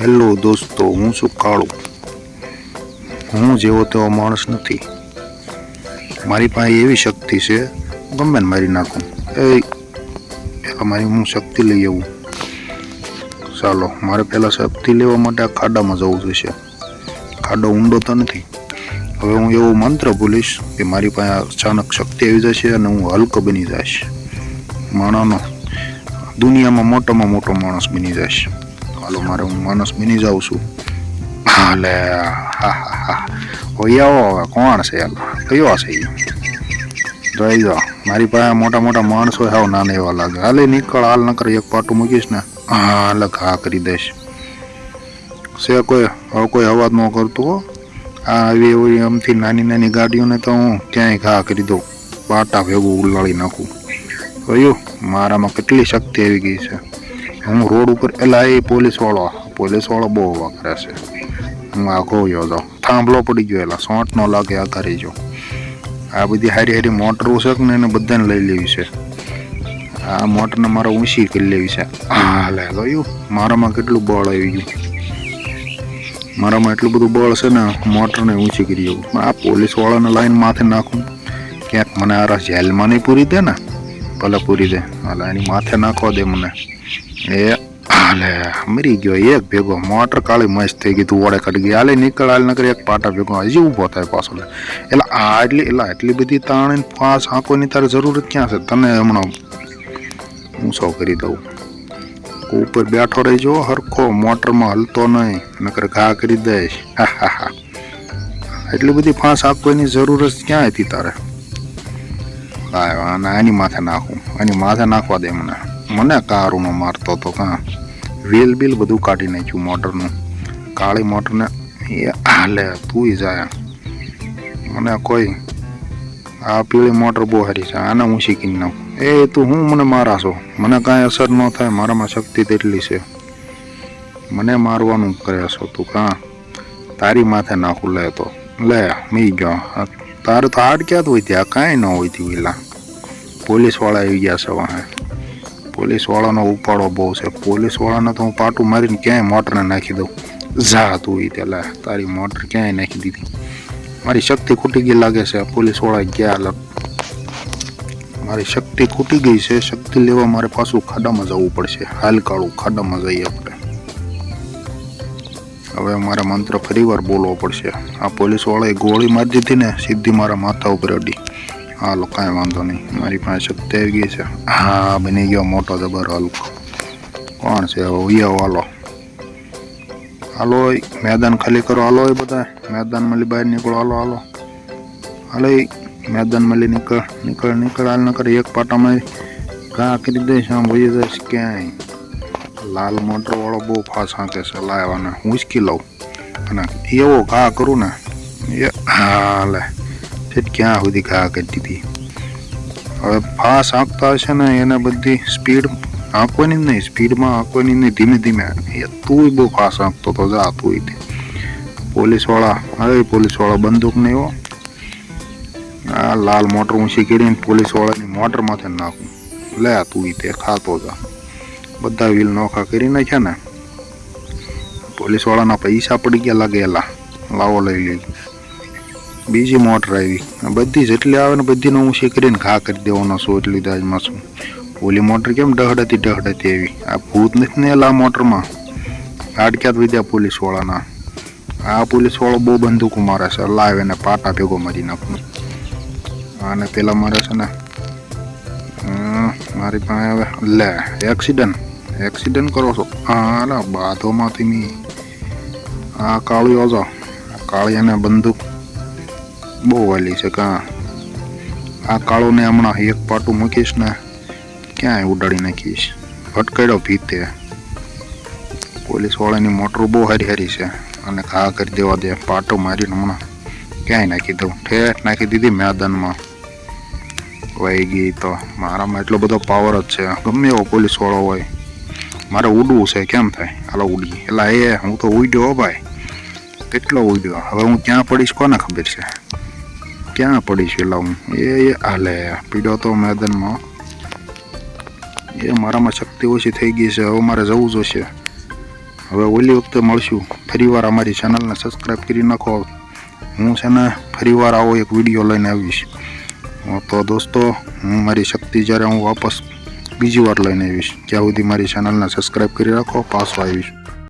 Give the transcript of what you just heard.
Hello દોસ્તો, હું છું કાળુ. હું જેવો તેવો માણસ નથી. મારી પાસે એવી શક્તિ છે, ગમે ને મારી નાખું. પહેલાં મારી હું શક્તિ લઈ આવું. ચાલો, મારે પહેલાં શક્તિ લેવા માટે આ ખાડામાં જવું જોઈશે. ખાડો ઊંડો તો નથી. હવે હું એવો મંત્ર બોલીશ કે મારી પાસે અચાનક શક્તિ આવી જશે અને હું હલકો બની જઈશ. માણસનો દુનિયામાં મોટામાં મોટો માણસ બની જઈશ. હાલો, મારે હું માણસ બની જાઉં છું. હાલે, હા હા હા, હોયાવો. હવે કોણ છે? કયો છે? જોઈ જાઓ, મારી પાસે મોટા મોટા માણસો હાવ નાના એવા લાગે. હાલે નીકળ, હાલ નકર એક પાટું મૂકીશ ને હાલ ઘા કરી દઈશ. છે કોઈ હવે કોઈ અવાજ ન કરતું હો. આ આવી એવી આમથી નાની નાની ગાડીઓને તો હું ક્યાંય ઘા કરી દઉં, પાટા ભેગું ઉલાળી નાખું. જોયું મારામાં કેટલી શક્તિ આવી ગઈ છે. હું રોડ ઉપર એલા એ પોલીસવાળો બહુ વાપરે છે. હું આઘો જાઉં, થાંભલો પડી ગયો, એલા સોંટ ન લાગે આ કરી જો. આ બધી હારી હારી મોટરો છે ને એને બધાને લઈ લેવી છે. આ મોટરને મારે ઊંચી કરી લેવી છે. હા લે જોયું મારામાં કેટલું બળ આવી ગયું. મારામાં એટલું બધું બળ છે ને મોટરને ઊંચી કરી આવું. આ પોલીસવાળાને લાઈન માથે નાખું, ક્યાંક મને આ જેલમાં નહીં પૂરી દે ને. ભલે પૂરી દે, હાલે એની માથે નાખવા દે મને. એ હાલે મરી ગયો એક ભેગો. મોટર કાળી મસ્ત થઈ ગઈ, તું ઓળે કાઢી ગઈ. હાલે નીકળ, હાલ નકર એક પાટા ભેગો હજી ઊભો થાય પાછો. એટલી બધી તાણી ફાસ આંખોની તારે જરૂરત ક્યાં છે? તને હમણાં ઊંચો કરી દઉં. ઉપર બેઠો રહીજો હરખો, મોટરમાં હલતો નહીં નકર ઘા કરી દઈશ. હા હા હા, એટલી બધી ફાંસ આપવાની જરૂરત ક્યાં હતી તારે? આની માથે નાખું, આની માથે નાખવા દે મને કારુનો મારતો તો કાં વ્હીલ બિલ બધું કાઢી નાખ્યું મોટરનું. કાળી મોટરને એ હાલે તું જાય. મને કોઈ આ પીળી મોટર બહુ સારી છે, આને હું શીખી નાખું. એ તું હું મને મારાશો, મને કાંઈ અસર ન થાય. મારામાં શક્તિ તેટલી છે, મને મારવાનું કરે છો તું કાં? તારી માથે નાખું. લે તો લે મી ગયો. તારે તો હાડ ક્યાં હોય ત્યાં? કાંઈ ન હોય ત્યાં. પેલા પોલીસવાળા આવી ગયા છે. વાહે પોલીસવાળાનો ઉપાડો બહુ છે. પોલીસવાળાને તો હું પાટું મારીને ક્યાંય મોટરને નાખી દઉં. જા તું એ ત્યાં, તારી મોટર ક્યાંય નાખી દીધી. મારી શક્તિ ખૂટી ગઈ લાગે છે. પોલીસવાળા ગયા, મારી શક્તિ ખૂટી ગઈ છે. શક્તિ લેવા મારે પાછું ખાડામાં જવું પડશે. હાલ કાળું, ખાડામાં જઈએ આપણે. હવે મારે મંત્ર ફરીવાર બોલવો પડશે. આ પોલીસવાળાએ ગોળી મારી દીધી ને સીધી મારા માથા ઉપર અડી. હાલો કાંઈ વાંધો નહીં, મારી પાસે શક્તિ આવી ગઈ છે. હા બની ગયો મોટો જબર હલકો. કોણ છે હવે? ઉયાઓ હાલો. હાલો મેદાન ખાલી કરો. હાલો એ બધા મેદાન મળી બહાર નીકળો. હાલો મેદાન મળી નીકળ. હાલ ન કરે એક પાટામાં ઘા કરી દઈશ. આમ વહી જઈશ ક્યાંય. લાલ મોટર વાળો બહુ ફાસ હાંકે છે. લાવવાને ઉંચકી લઉં અને એવો ઘા કરું ને એ હાલે ક્યાં સુધી ઘા કરી દીધી. હવે ફાસ હાંકતા હશે ને એને બધી સ્પીડ આંકવાની નહીં, સ્પીડમાં આંકવાની નહીં, ધીમે ધીમે. એ તું બહુ ફાસ આંકતો તો જા તું. પોલીસવાળા બંદૂક નહીં હો. આ લાલ મોટર ઊંચી કરીને પોલીસવાળાની મોટર માથે નાખું. લે તું તે ખાતો જા. બધા વ્હીલ નોખા કરી નાખ્યા ને. પોલીસવાળાના પૈસા પડી ગયા લાગે. એલા લાવો લઈ લઈ. બીજી મોટર આવી. બધી જેટલી આવે ને બધીને ઊંચી કરીને ઘા કરી દેવાનો. સોચ લીધા જ માસું. ઓલી મોટર કેમ ડહડતી એવી? આ ભૂત નથી ને એલા મોટરમાં. હાડક્યાત વિદ્યા પોલીસવાળાના. આ પોલીસવાળો બહુ બંદૂકો મારે છે. લાવે એને પાટા ભેગો મારી નાખું. આને પેલા મારે છે ને મારી પાસે હવે લે એક્સિડન્ટ કરો છો. હા બાધોમાંથી મી આ કાળી ઓજો. કાળી અને બંદૂક બહુ વાલી છે કાં? આ કાળોને હમણાં એક પાટું મૂકીશ ને ક્યાંય ઉડાડી નાખીશ. ભટકાડ્યો ભીતે. પોલીસવાળાની મોટરો બહુ હારી છે અને ઘા કરી દેવા દે. પાટો મારીને હમણાં ક્યાંય નાખી દઉં. ઠેઠ નાખી દીધી મેદાનમાં. વહી ગઈ તો મારામાં એટલો બધો પાવર જ છે. ગમે એવો પોલીસવાળો હોય મારે ઉડવું છે. કેમ થાય? હાલો ઉડી. એટલે હું તો ઉડ્યો ભાઈ. કેટલો ઉડ્યો. હવે હું ક્યાં પડીશ કોને ખબર છે? ક્યાં પડીશ? એટલે હું હાલે પીડ્યો તો મેદાનમાં. એ મારામાં શક્તિ ઓછી થઈ ગઈ છે. હવે મારે જવું જોઈશે. હવે ઓલી વખતે મળશું. ફરીવાર અમારી ચેનલને સબસ્ક્રાઈબ કરી નાખો. હું છે ને ફરીવાર આવો એક વિડીયો લઈને આવીશ. તો દોસ્તો, હું મારી શક્તિ જ્યારે હું વાપસ બીજી વાર લઈને આવીશ, ત્યાં સુધી મારી ચેનલને સબસ્ક્રાઈબ કરી રાખો. પાછો આવીશ.